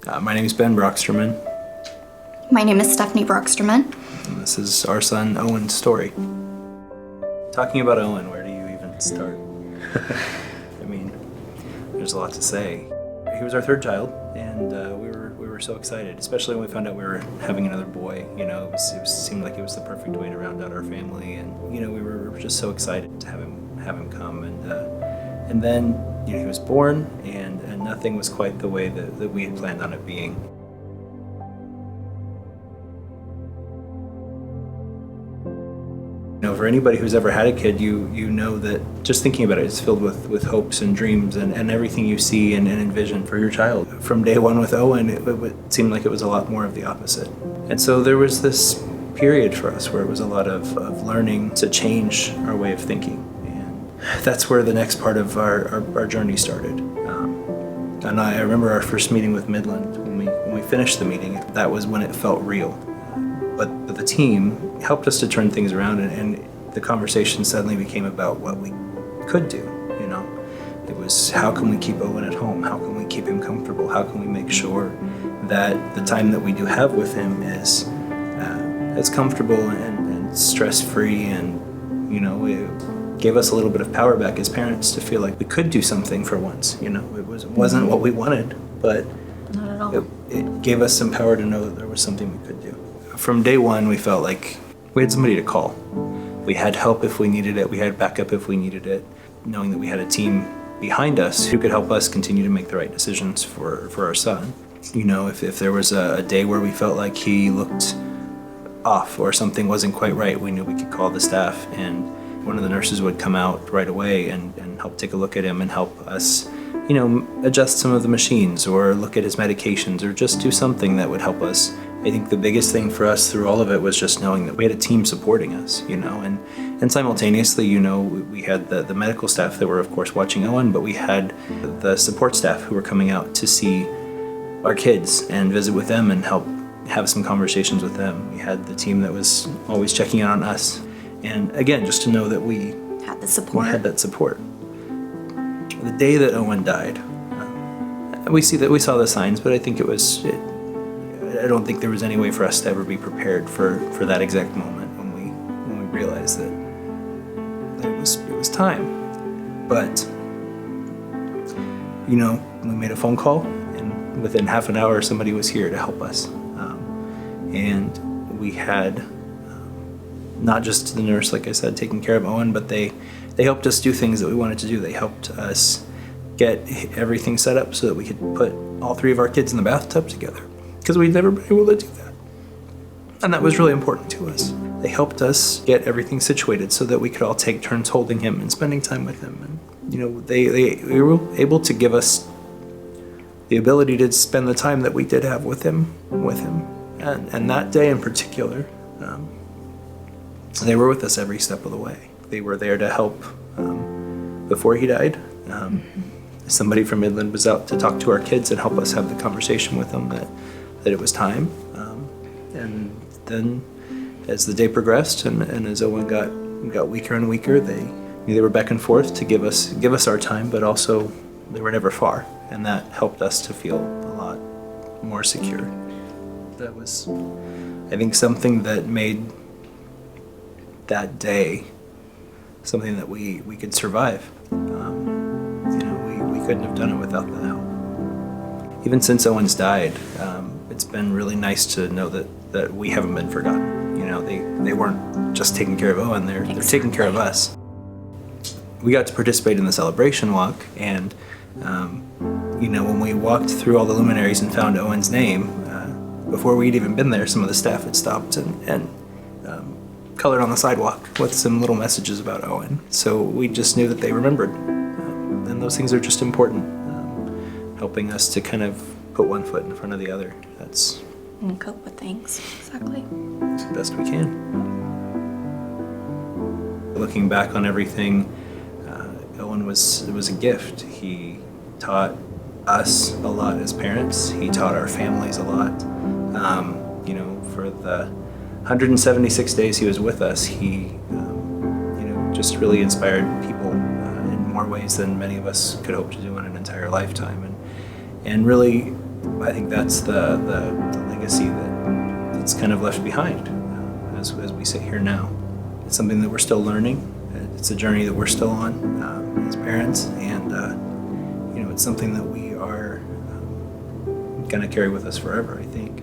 My name is Ben Brocksterman. My name is Stephanie Brocksterman. And this is our son Owen's story. Talking about Owen, where do you even start? I mean, there's a lot to say. He was our third child, and we were so excited, especially when we found out we were having another boy. You know, it seemed like it was the perfect way to round out our family, and you know, we were just so excited to have him come, and then you know, he was born, and nothing was quite the way that we had planned on it being. You know, for anybody who's ever had a kid, you know that just thinking about it is filled with hopes and dreams and everything you see and envision for your child. From day one with Owen, it seemed like it was a lot more of the opposite. And so there was this period for us where it was a lot of learning to change our way of thinking. And that's where the next part of our journey started. And I remember our first meeting with Midland. When we finished the meeting, that was when it felt real. But the team helped us to turn things around, and the conversation suddenly became about what we could do. You know, it was, how can we keep Owen at home? How can we keep him comfortable? How can we make sure that the time that we do have with him is as comfortable and stress-free? And you know, it gave us a little bit of power back as parents to feel like we could do something for once. You know, it wasn't what we wanted, but Not at all. it gave us some power to know that there was something we could do. From day one, we felt like we had somebody to call. We had help if we needed it. We had backup if we needed it. Knowing that we had a team behind us who could help us continue to make the right decisions for our son. You know, if there was a day where we felt like he looked off or something wasn't quite right, we knew we could call the staff, and one of the nurses would come out right away and help take a look at him and help us, you know, adjust some of the machines or look at his medications or just do something that would help us. I think the biggest thing for us through all of it was just knowing that we had a team supporting us, you know, and simultaneously, you know, we had the medical staff that were, of course, watching Owen, but we had the support staff who were coming out to see our kids and visit with them and help have some conversations with them. We had the team that was always checking in on us. And again, just to know that we Had the support. had that support. The day that Owen died, we saw the signs, but I think I don't think there was any way for us to ever be prepared for that exact moment when we realized that it was time. But you know, we made a phone call, and within half an hour, somebody was here to help us. And we had not just the nurse, like I said, taking care of Owen, but they helped us do things that we wanted to do. They helped us get everything set up so that we could put all three of our kids in the bathtub together, because we'd never been able to do that. And that was really important to us. They helped us get everything situated so that we could all take turns holding him and spending time with him. And you know, they were able to give us the ability to spend the time that we did have with him. And that day in particular, they were with us every step of the way. They were there to help before he died. Somebody from Midland was out to talk to our kids and help us have the conversation with them that it was time. And then as the day progressed and as Owen got weaker and weaker, they were back and forth to give us our time, but also they were never far. And that helped us to feel a lot more secure. That was, I think, something that made that day something that we could survive. You know, we couldn't have done it without the help. Even since Owen's died, it's been really nice to know that we haven't been forgotten. You know, they weren't just taking care of Owen, they're taking care of us. We got to participate in the celebration walk, and you know, when we walked through all the luminaries and found Owen's name, before we'd even been there, some of the staff had stopped and colored on the sidewalk with some little messages about Owen. So we just knew that they remembered. And those things are just important, helping us to kind of put one foot in front of the other. That's And cope with things. Exactly. the best we can. Looking back on everything, Owen was a gift. He taught us a lot as parents. He taught our families a lot. You know, for the 176 days he was with us, he you know, just really inspired people in more ways than many of us could hope to do in an entire lifetime, and really I think that's the legacy that's kind of left behind as we sit here now. It's something that we're still learning. It's a journey that we're still on as parents, and it's something that we are going to carry with us forever, I think.